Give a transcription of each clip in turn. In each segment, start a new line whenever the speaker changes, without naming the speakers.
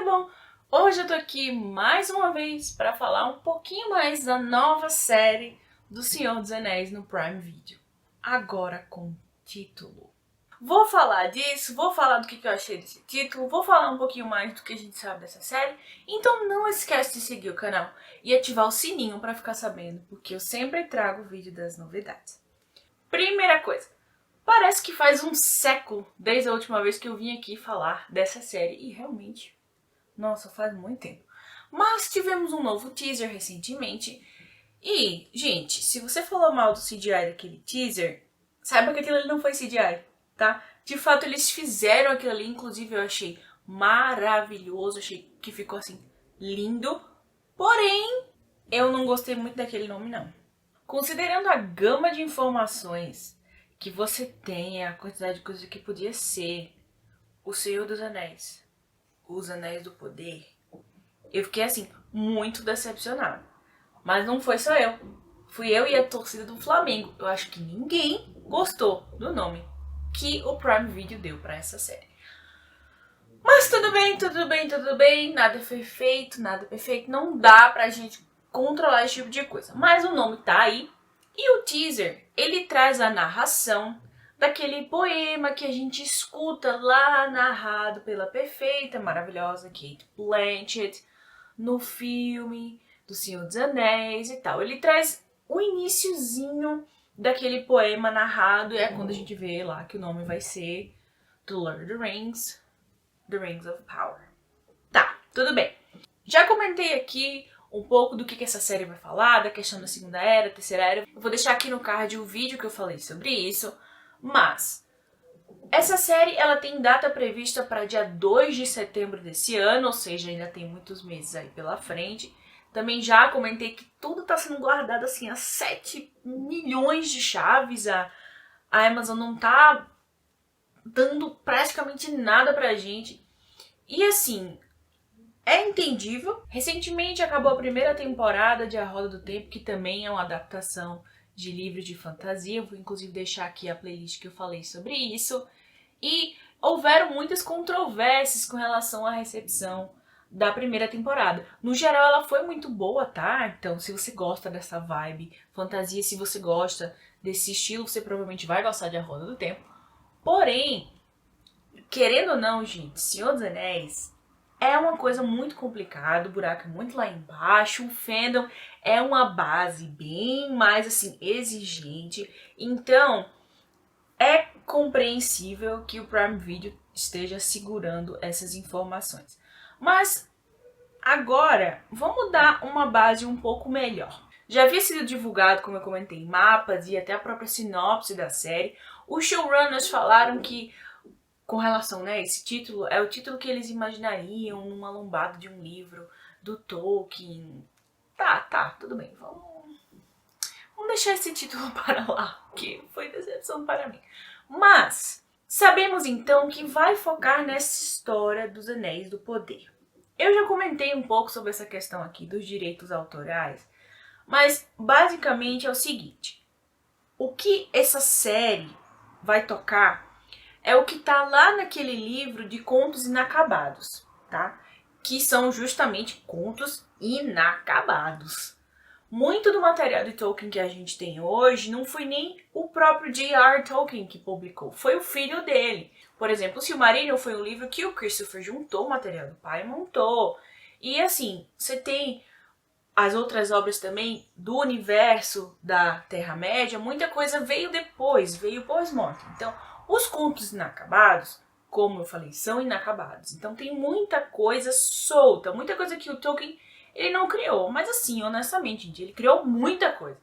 bom? Hoje eu tô aqui mais uma vez para falar um pouquinho mais da nova série do Senhor dos Anéis no Prime Video. Agora com título. Vou falar disso, vou falar do que eu achei desse título, vou falar um pouquinho mais do que a gente sabe dessa série. Então não esquece de seguir o canal e ativar o sininho para ficar sabendo, porque eu sempre trago o vídeo das novidades. Primeira coisa. Parece que faz um século desde a última vez que eu vim aqui falar dessa série. E realmente, nossa, faz muito tempo. Mas tivemos um novo teaser recentemente. E, gente, se você falou mal do CGI daquele teaser, saiba que aquilo ali não foi CGI, tá? De fato, eles fizeram aquilo ali. Inclusive, eu achei maravilhoso. Achei que ficou, assim, lindo. Porém, eu não gostei muito daquele nome, não. Considerando a gama de informações que você tem, a quantidade de coisa que podia ser O Senhor dos Anéis, Os Anéis do Poder, eu fiquei assim, muito decepcionada. Mas não foi só eu. Fui eu e a torcida do Flamengo. Eu acho que ninguém gostou do nome que o Prime Video deu pra essa série. Mas tudo bem, tudo bem, tudo bem. Nada foi feito, nada é perfeito. Não dá pra gente controlar esse tipo de coisa. Mas o nome tá aí. E o teaser, ele traz a narração daquele poema que a gente escuta lá narrado pela perfeita, maravilhosa Cate Blanchett no filme do Senhor dos Anéis e tal. Ele traz o iniciozinho daquele poema narrado e é quando a gente vê lá que o nome vai ser The Lord of the Rings, The Rings of Power. Tá, tudo bem. Já comentei aqui um pouco do que essa série vai falar, da questão da Segunda Era, Terceira Era. Eu vou deixar aqui no card o vídeo que eu falei sobre isso. Mas essa série ela tem data prevista para dia 2 de setembro desse ano, ou seja, ainda tem muitos meses aí pela frente. Também já comentei que tudo está sendo guardado assim a 7 milhões de chaves. A Amazon não tá dando praticamente nada pra gente. E assim, é entendível. Recentemente acabou a primeira temporada de A Roda do Tempo, que também é uma adaptação de livros de fantasia. Vou inclusive deixar aqui a playlist que eu falei sobre isso. E houveram muitas controvérsias com relação à recepção da primeira temporada. No geral ela foi muito boa, tá? Então se você gosta dessa vibe fantasia, se você gosta desse estilo, você provavelmente vai gostar de A Roda do Tempo. Porém, querendo ou não, gente, Senhor dos Anéis é uma coisa muito complicada, o buraco é muito lá embaixo, o fandom é uma base bem mais assim exigente, então é compreensível que o Prime Video esteja segurando essas informações. Mas agora vamos dar uma base um pouco melhor. Já havia sido divulgado, como eu comentei, mapas e até a própria sinopse da série. Os showrunners falaram que com relação, né, esse título é o título que eles imaginariam numa lombada de um livro do Tolkien. Tá, tudo bem, vamos deixar esse título para lá, que foi decepção para mim. Mas sabemos então que vai focar nessa história dos Anéis do Poder. Eu já comentei um pouco sobre essa questão aqui dos direitos autorais, mas basicamente é o seguinte: o que essa série vai tocar é o que tá lá naquele livro de contos inacabados, tá? Que são justamente contos inacabados. Muito do material de Tolkien que a gente tem hoje não foi nem o próprio J.R. Tolkien que publicou, foi o filho dele. Por exemplo, o Silmarillion foi um livro que o Christopher juntou o material do pai e montou. E assim, você tem as outras obras também do universo da Terra-média, muita coisa veio depois, veio pós-mortem. Então, os contos inacabados, como eu falei, são inacabados. Então tem muita coisa solta, muita coisa que o Tolkien ele não criou. Mas assim, honestamente, gente, ele criou muita coisa.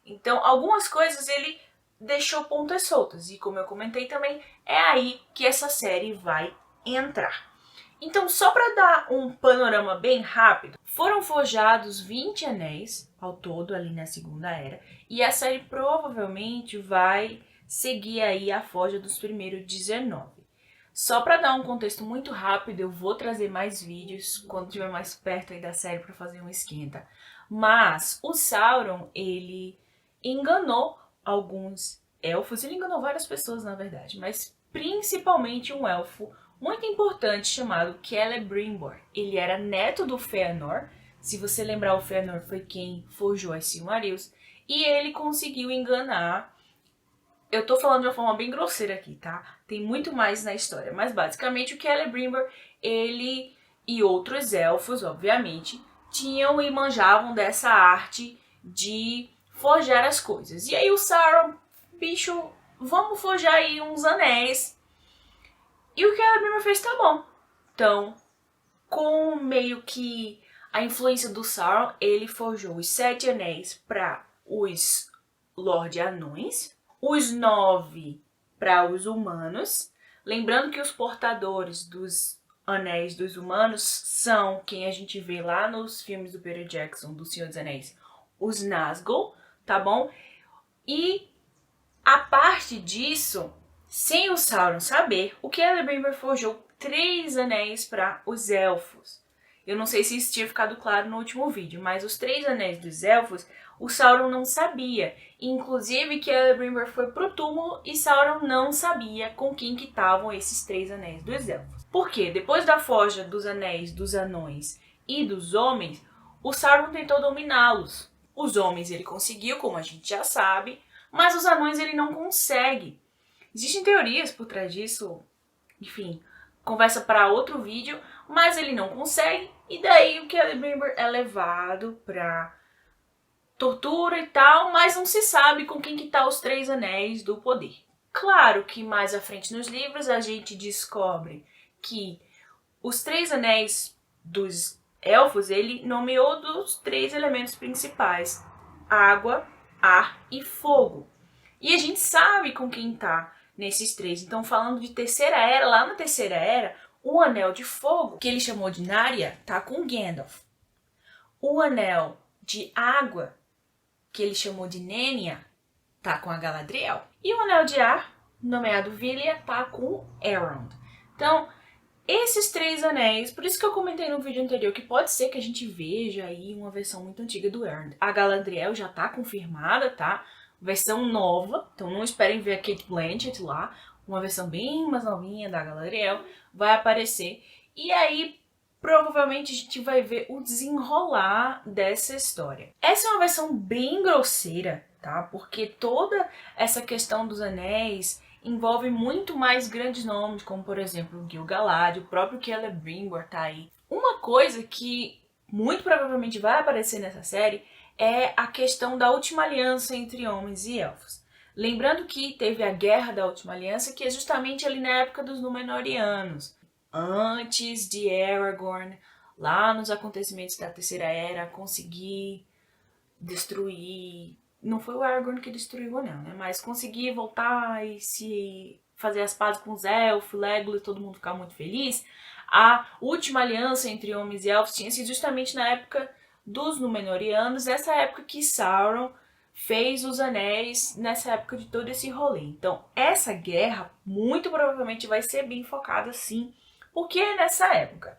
Então algumas coisas ele deixou pontas soltas. E como eu comentei também, é aí que essa série vai entrar. Então só para dar um panorama bem rápido, foram forjados 20 anéis ao todo ali na Segunda Era. E a série provavelmente vai seguir aí a forja dos primeiros 19. Só para dar um contexto muito rápido, eu vou trazer mais vídeos quando estiver mais perto aí da série para fazer um esquenta. Mas o Sauron, ele enganou alguns elfos, ele enganou várias pessoas na verdade, mas principalmente um elfo, muito importante chamado Celebrimbor. Ele era neto do Fëanor. Se você lembrar, o Fëanor foi quem forjou as Silmarils. E ele conseguiu enganar... Eu tô falando de uma forma bem grosseira aqui, tá? Tem muito mais na história. Mas basicamente o Celebrimbor, ele e outros elfos, obviamente, tinham e manjavam dessa arte de forjar as coisas. E aí o Sauron, bicho, vamos forjar aí uns anéis. E o Celebrimbor fez, tá bom. Então, com meio que a influência do Sauron, ele forjou os 7 anéis para os Lorde Anões, os 9 para os humanos. Lembrando que os portadores dos anéis dos humanos são quem a gente vê lá nos filmes do Peter Jackson, do Senhor dos Anéis, os Nazgûl, tá bom? E a parte disso, sem o Sauron saber, o Celebrimbor forjou 3 anéis para os elfos. Eu não sei se isso tinha ficado claro no último vídeo, mas os 3 anéis dos elfos, o Sauron não sabia. Inclusive, Celebrimbor foi pro túmulo e Sauron não sabia com quem que estavam esses 3 anéis dos elfos. Por quê? Depois da forja dos anéis dos anões e dos homens, o Sauron tentou dominá-los. Os homens ele conseguiu, como a gente já sabe, mas os anões ele não consegue. Existem teorias por trás disso, enfim, conversa para outro vídeo, mas ele não consegue, e daí o Celebrimbor é levado para tortura e tal, mas não se sabe com quem que tá os 3 anéis do poder. Claro que mais à frente nos livros a gente descobre que os 3 anéis dos elfos, ele nomeou dos 3 elementos principais: água, ar e fogo. E a gente sabe com quem tá nesses 3. Então, falando de Terceira Era, lá na Terceira Era, o Anel de Fogo, que ele chamou de Narya, tá com Gandalf. O Anel de Água, que ele chamou de Nenya, tá com a Galadriel. E o Anel de Ar, nomeado Vilya, tá com Elrond. Então, esses 3 anéis, por isso que eu comentei no vídeo anterior, que pode ser que a gente veja aí uma versão muito antiga do Elrond. A Galadriel já tá confirmada, tá? Versão nova, então não esperem ver a Cate Blanchett lá. Uma versão bem mais novinha da Galadriel vai aparecer. E aí, provavelmente a gente vai ver o desenrolar dessa história. Essa é uma versão bem grosseira, tá? Porque toda essa questão dos anéis envolve muito mais grandes nomes, como por exemplo o Gil-galad, o próprio Celebrimbor tá aí. Uma coisa que muito provavelmente vai aparecer nessa série é a questão da Última Aliança entre homens e elfos. Lembrando que teve a Guerra da Última Aliança, que é justamente ali na época dos Númenóreanos, antes de Aragorn, lá nos acontecimentos da Terceira Era, conseguir destruir... Não foi o Aragorn que destruiu o Anel, né? Mas conseguir voltar e se fazer as pazes com os elfos, Legolas e todo mundo ficar muito feliz. A Última Aliança entre homens e elfos tinha sido justamente na época dos Númenóreanos, essa época que Sauron fez os anéis, nessa época de todo esse rolê. Então, essa guerra muito provavelmente vai ser bem focada sim, porque é nessa época.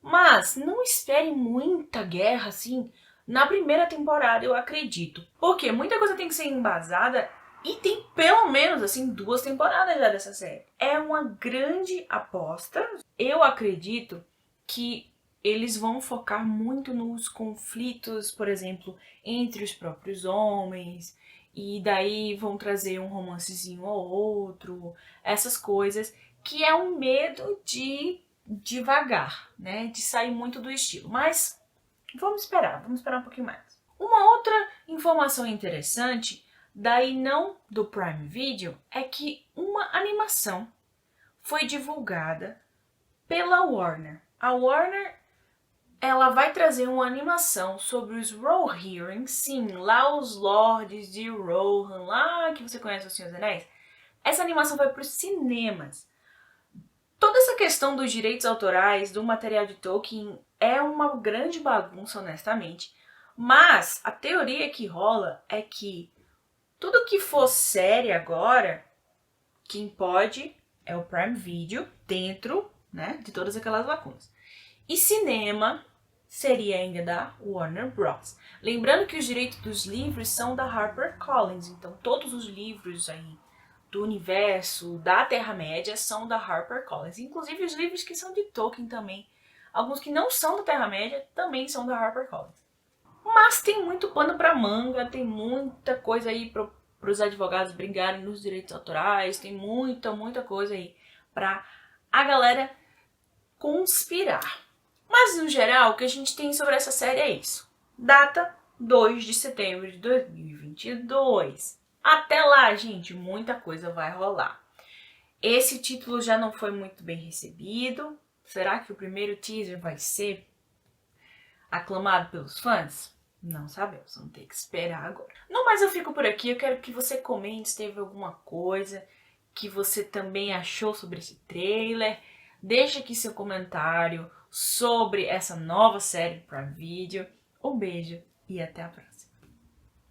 Mas não espere muita guerra assim na primeira temporada, eu acredito. Porque muita coisa tem que ser embasada e tem pelo menos assim 2 temporadas já dessa série. É uma grande aposta. Eu acredito que eles vão focar muito nos conflitos, por exemplo, entre os próprios homens, e daí vão trazer um romancezinho ou outro, essas coisas, que é um medo de devagar, né? De sair muito do estilo. Mas vamos esperar um pouquinho mais. Uma outra informação interessante, daí não do Prime Video, é que uma animação foi divulgada pela Warner. A Warner, ela vai trazer uma animação sobre os Rohirrim, sim, lá os Lordes de Rohan, lá que você conhece o Senhor dos Anéis. Essa animação vai para os cinemas. Toda essa questão dos direitos autorais, do material de Tolkien, é uma grande bagunça, honestamente. Mas a teoria que rola é que tudo que for série agora, quem pode é o Prime Video, dentro, né, de todas aquelas lacunas. E cinema seria ainda da Warner Bros. Lembrando que os direitos dos livros são da HarperCollins, então todos os livros aí do universo da Terra-média são da HarperCollins. Inclusive os livros que são de Tolkien também. Alguns que não são da Terra-média também são da HarperCollins. Mas tem muito pano pra manga, tem muita coisa aí para os advogados brigarem nos direitos autorais, tem muita coisa aí pra a galera conspirar. Mas no geral, o que a gente tem sobre essa série é isso. Data 2 de setembro de 2022. Até lá, gente, muita coisa vai rolar. Esse título já não foi muito bem recebido. Será que o primeiro teaser vai ser aclamado pelos fãs? Não sabemos, vamos ter que esperar agora. No mais, eu fico por aqui. Eu quero que você comente se teve alguma coisa que você também achou sobre esse trailer. Deixe aqui seu comentário sobre essa nova série Prime Video. Um beijo e até a próxima.